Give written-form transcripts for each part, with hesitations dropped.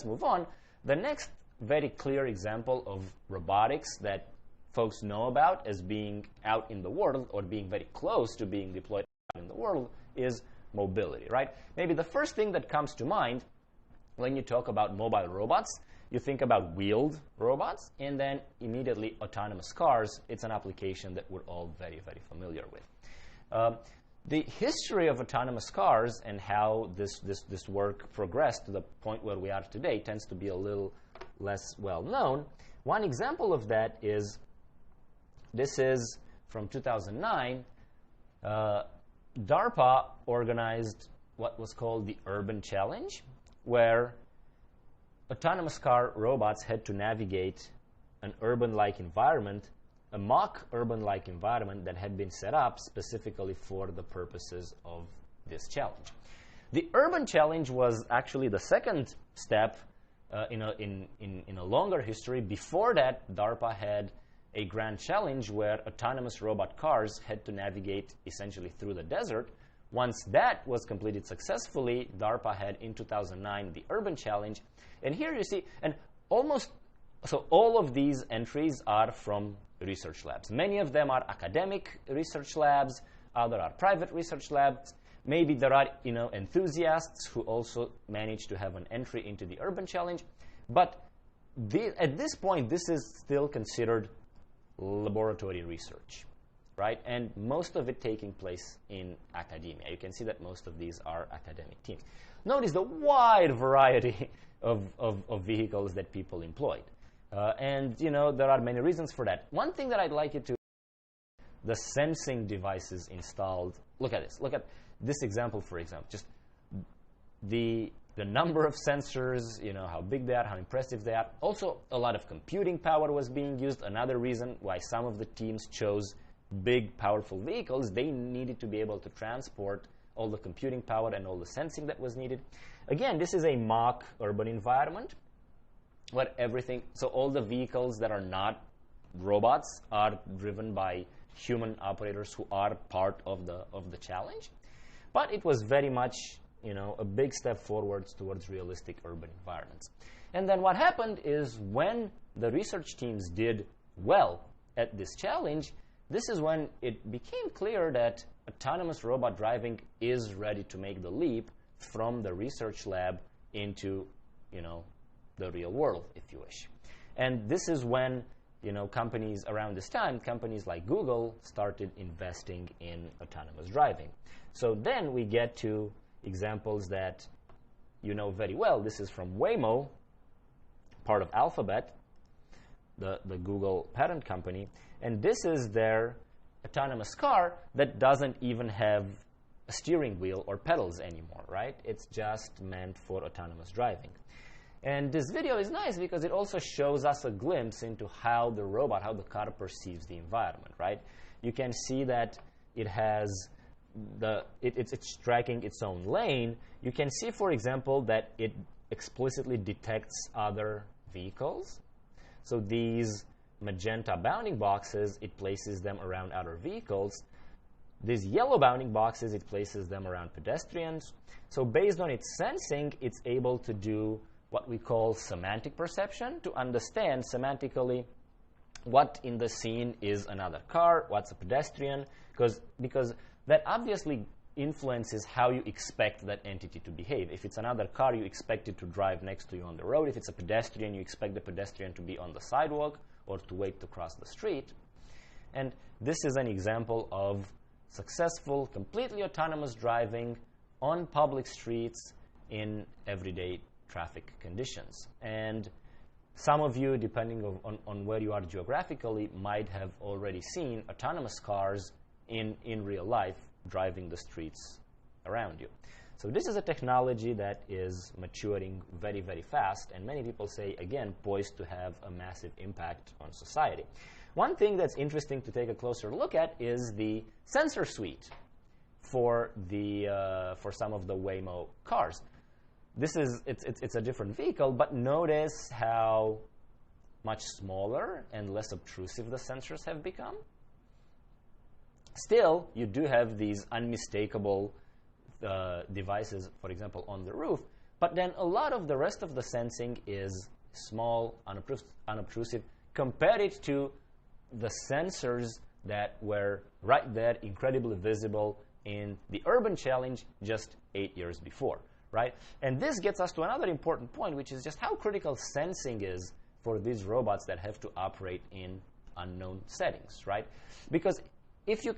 move on. The next very clear example of robotics that folks know about as being out in the world or being very close to being deployed out in the world is mobility, right? Maybe the first thing that comes to mind when you talk about mobile robots, you think about wheeled robots, and then immediately autonomous cars. It's an application that we're all very, very familiar with. The history of autonomous cars and how this work progressed to the point where we are today tends to be a little less well known. One example of that is, this is from 2009. DARPA organized what was called the Urban Challenge, where autonomous car robots had to navigate an urban-like environment, a mock urban-like environment that had been set up specifically for the purposes of this challenge. The Urban Challenge was actually the second step in a longer history. Before that, DARPA had a grand challenge where autonomous robot cars had to navigate essentially through the desert. Once that was completed successfully, DARPA had in 2009 the Urban Challenge. And here you see, and so all of these entries are from research labs. Many of them are academic research labs, other are private research labs. Maybe there are enthusiasts who also manage to have an entry into the Urban Challenge. But at this point, this is still considered laboratory research, right? And most of it taking place in academia. You can see that most of these are academic teams. Notice the wide variety of vehicles that people employed. And there are many reasons for that. One thing that I'd like you to, the sensing devices installed. Look at this. Look at this example, for example. Just the number of sensors, how big they are, how impressive they are. Also, a lot of computing power was being used. Another reason why some of the teams chose big, powerful vehicles, they needed to be able to transport all the computing power and all the sensing that was needed. Again, this is a mock urban environment where so all the vehicles that are not robots are driven by human operators who are part of the challenge. But it was very much a big step forwards towards realistic urban environments. And then what happened is, when the research teams did well at this challenge, this is when it became clear that autonomous robot driving is ready to make the leap from the research lab into the real world, if you wish. And this is when companies around this time, companies like Google, started investing in autonomous driving. So then we get to examples that you know very well. This is from Waymo, part of Alphabet, the Google parent company. And this is their autonomous car that doesn't even have a steering wheel or pedals anymore, right? It's just meant for autonomous driving. And this video is nice because it also shows us a glimpse into how the car perceives the environment, right? You can see that it has it's tracking its own lane. You can see, for example, that it explicitly detects other vehicles. So these magenta bounding boxes, it places them around other vehicles. These yellow bounding boxes, it places them around pedestrians. So based on its sensing, it's able to do what we call semantic perception, to understand semantically what in the scene is another car, what's a pedestrian, because that obviously influences how you expect that entity to behave. If it's another car, you expect it to drive next to you on the road. If it's a pedestrian, you expect the pedestrian to be on the sidewalk or to wait to cross the street. And this is an example of successful, completely autonomous driving on public streets in everyday traffic conditions. And some of you, depending on where you are geographically, might have already seen autonomous cars in real life driving the streets around you. So this is a technology that is maturing very, very fast, and many people say, again, poised to have a massive impact on society. One thing that's interesting to take a closer look at is the sensor suite for some of the Waymo cars. It's a different vehicle, but notice how much smaller and less obtrusive the sensors have become. Still, you do have these unmistakable devices, for example, on the roof, But then a lot of the rest of the sensing is small, unobtrusive. Compare it to the sensors that were right there, incredibly visible in the urban challenge just 8 years before, right? And this gets us to another important point, which is just how critical sensing is for these robots that have to operate in unknown settings, right? Because if you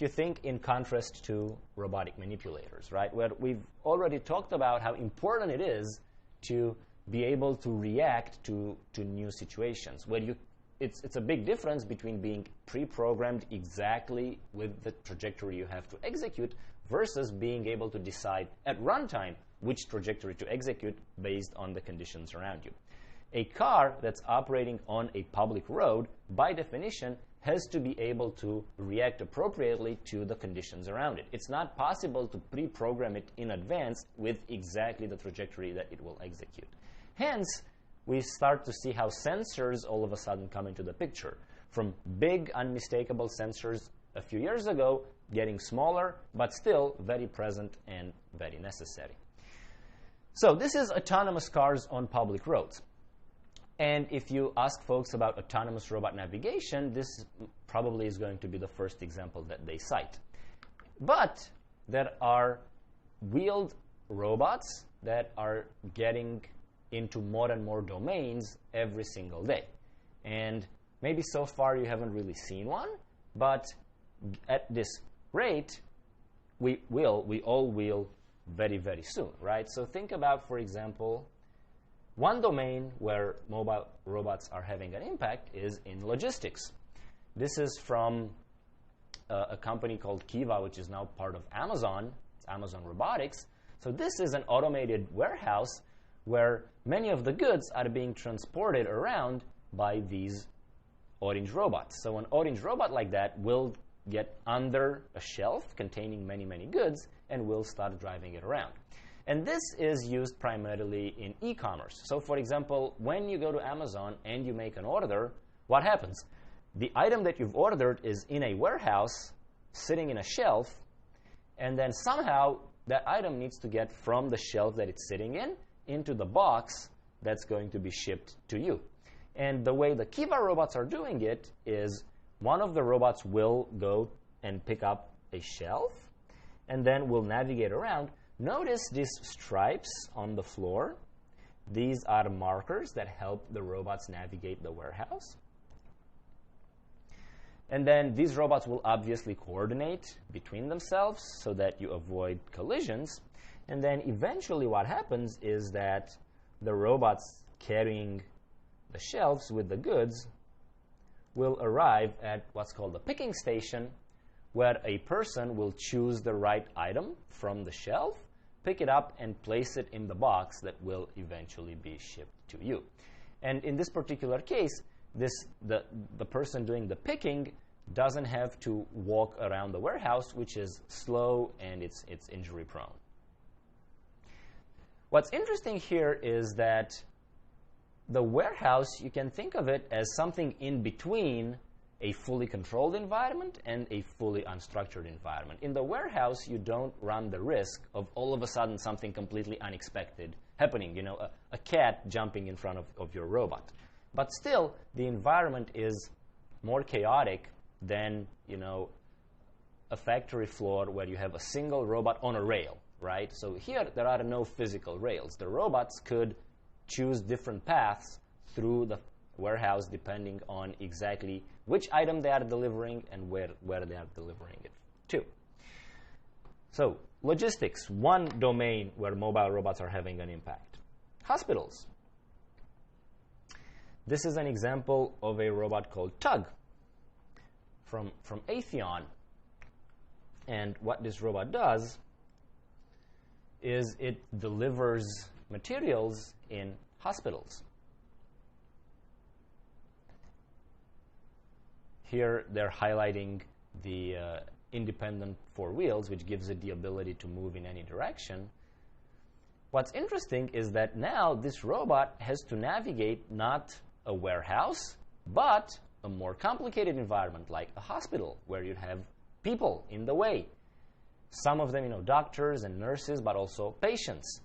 think in contrast to robotic manipulators, right, where we've already talked about how important it is to be able to react to new situations, where it's a big difference between being pre-programmed exactly with the trajectory you have to execute versus being able to decide at runtime which trajectory to execute based on the conditions around you. A car that's operating on a public road, by definition, has to be able to react appropriately to the conditions around it. It's not possible to pre-program it in advance with exactly the trajectory that it will execute. Hence, we start to see how sensors all of a sudden come into the picture. From big, unmistakable sensors a few years ago, getting smaller, but still very present and very necessary. So this is autonomous cars on public roads. And if you ask folks about autonomous robot navigation, this probably is going to be the first example that they cite. But there are wheeled robots that are getting into more and more domains every single day. And maybe so far you haven't really seen one, but at this rate, we all will very, very soon, right? So think about, for example, one domain where mobile robots are having an impact is in logistics. This is from a company called Kiva, which is now part of Amazon. It's Amazon Robotics. So this is an automated warehouse where many of the goods are being transported around by these orange robots. So an orange robot like that will get under a shelf containing many, many goods and will start driving it around. And this is used primarily in e-commerce. So for example, when you go to Amazon and you make an order, what happens? The item that you've ordered is in a warehouse, sitting in a shelf, and then somehow that item needs to get from the shelf that it's sitting in into the box that's going to be shipped to you. And the way the Kiva robots are doing it is one of the robots will go and pick up a shelf and then will navigate around. Notice these stripes on the floor. These are markers that help the robots navigate the warehouse. And then these robots will obviously coordinate between themselves so that you avoid collisions. And then eventually what happens is that the robots carrying the shelves with the goods will arrive at what's called a picking station, where a person will choose the right item from the shelf, pick it up, and place it in the box that will eventually be shipped to you. And in this particular case, the person doing the picking doesn't have to walk around the warehouse, which is slow and it's injury prone. What's interesting here is that the warehouse, you can think of it as something in between a fully controlled environment and a fully unstructured environment. In the warehouse, you don't run the risk of all of a sudden something completely unexpected happening, a cat jumping in front of your robot. But still, the environment is more chaotic than, a factory floor where you have a single robot on a rail, right? So here, there are no physical rails. The robots could choose different paths through the warehouse depending on exactly which item they are delivering and where they are delivering it to. So logistics, one domain where mobile robots are having an impact. Hospitals. This is an example of a robot called Tug from Atheon. And what this robot does is it delivers materials in hospitals. Here they're highlighting the independent four wheels, which gives it the ability to move in any direction. What's interesting is that now this robot has to navigate not a warehouse, but a more complicated environment like a hospital where you'd have people in the way. Some of them, doctors and nurses, but also patients.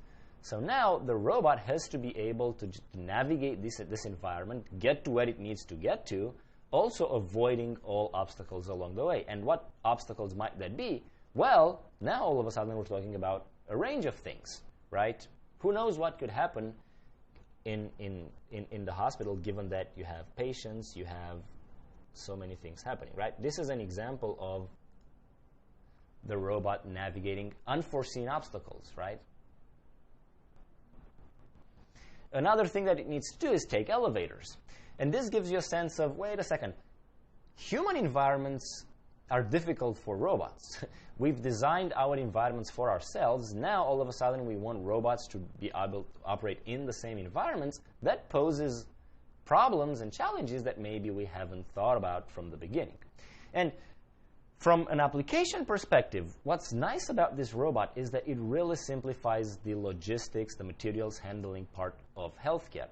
So now the robot has to be able to navigate this environment, get to where it needs to get to, also avoiding all obstacles along the way. And what obstacles might that be? Well, now all of a sudden we're talking about a range of things, right? Who knows what could happen in the hospital, given that you have patients, you have so many things happening, right? This is an example of the robot navigating unforeseen obstacles, right? Another thing that it needs to do is take elevators. And this gives you a sense of, wait a second, human environments are difficult for robots. We've designed our environments for ourselves. Now, all of a sudden, we want robots to be able to operate in the same environments. That poses problems and challenges that maybe we haven't thought about from the beginning. And from an application perspective, what's nice about this robot is that it really simplifies the logistics, the materials handling part of healthcare.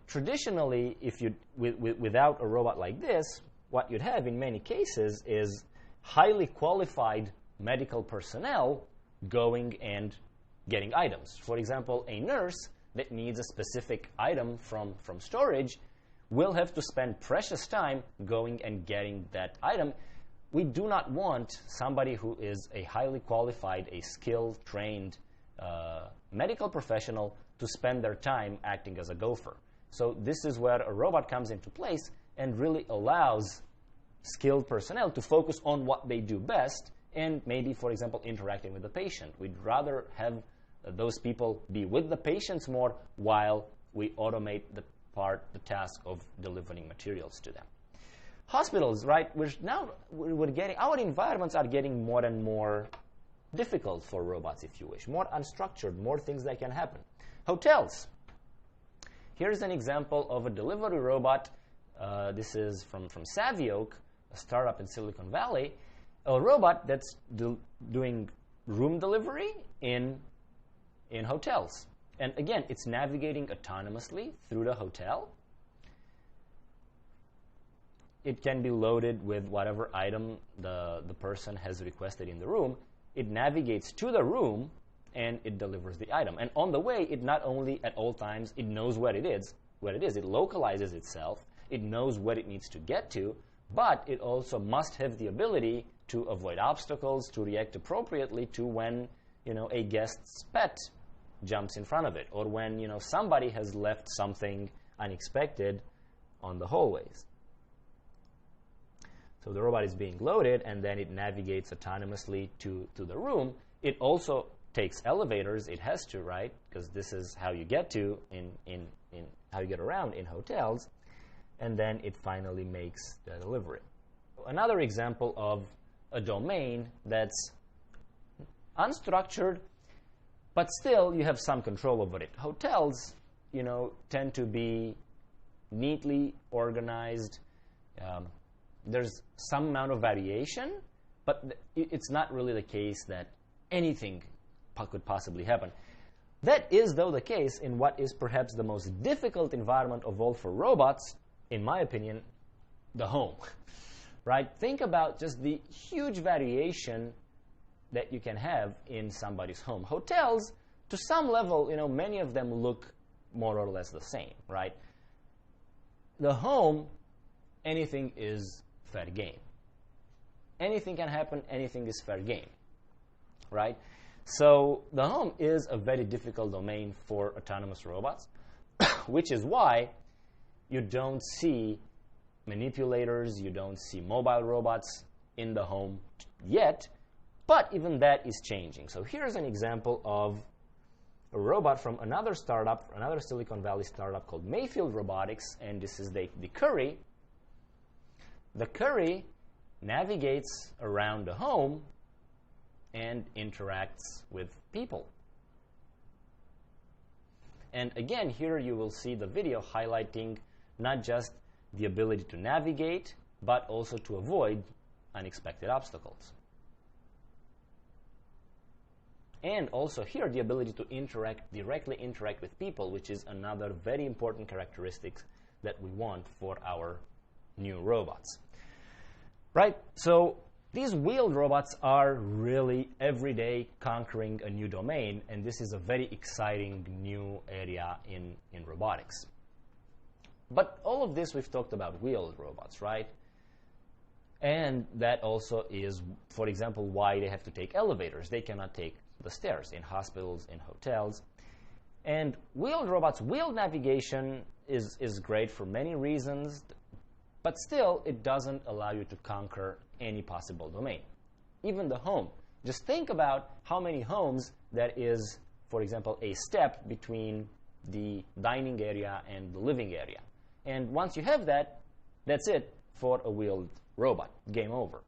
Traditionally, if you without a robot like this, what you'd have in many cases is highly qualified medical personnel going and getting items. For example, a nurse that needs a specific item from storage will have to spend precious time going and getting that item. We do not want somebody who is a highly qualified, a skilled, trained medical professional to spend their time acting as a gopher. So this is where a robot comes into place and really allows skilled personnel to focus on what they do best and maybe, for example, interacting with the patient. We'd rather have those people be with the patients more while we automate the task of delivering materials to them. Hospitals, right? Our environments are getting more and more difficult for robots, if you wish, more unstructured, more things that can happen. Hotels. Here's an example of a delivery robot. This is from Savioke, a startup in Silicon Valley, a robot that's doing room delivery in hotels. And again, it's navigating autonomously through the hotel. It can be loaded with whatever item the person has requested in the room. It navigates to the room, and it delivers the item. And on the way, it not only at all times, it knows where it is. It localizes itself. It knows what it needs to get to, but it also must have the ability to avoid obstacles, to react appropriately to when a guest's pet jumps in front of it, or when somebody has left something unexpected on the hallways. So the robot is being loaded, and then it navigates autonomously to the room. It also takes elevators. It has to, right? Because this is how you get to how you get around in hotels. And then it finally makes the delivery. Another example of a domain that's unstructured, but still you have some control over it. Hotels, tend to be neatly organized. There's some amount of variation, but it's not really the case that anything could possibly happen. That is, though, the case in what is perhaps the most difficult environment of all for robots, in my opinion, the home. Right? Think about just the huge variation that you can have in somebody's home. Hotels, to some level, many of them look more or less the same, right? The home, anything is fair game. Anything can happen, anything is fair game, right? So the home is a very difficult domain for autonomous robots, which is why you don't see manipulators, you don't see mobile robots in the home yet, but even that is changing. So here's an example of a robot from another startup, another Silicon Valley startup called Mayfield Robotics, and this is the Curry. The Curry navigates around the home and interacts with people. And again, here you will see the video highlighting not just the ability to navigate, but also to avoid unexpected obstacles. And also here, the ability to directly interact with people, which is another very important characteristic that we want for our new robots. Right? So These wheeled robots are really every day conquering a new domain, and this is a very exciting new area in robotics. But all of this, we've talked about wheeled robots, right? And that also is, for example, why they have to take elevators. They cannot take the stairs in hospitals, in hotels. And wheeled robots, wheeled navigation is great for many reasons, but still, it doesn't allow you to conquer any possible domain. Even the home. Just think about how many homes that is, for example, a step between the dining area and the living area. And once you have that, that's it for a wheeled robot. Game over.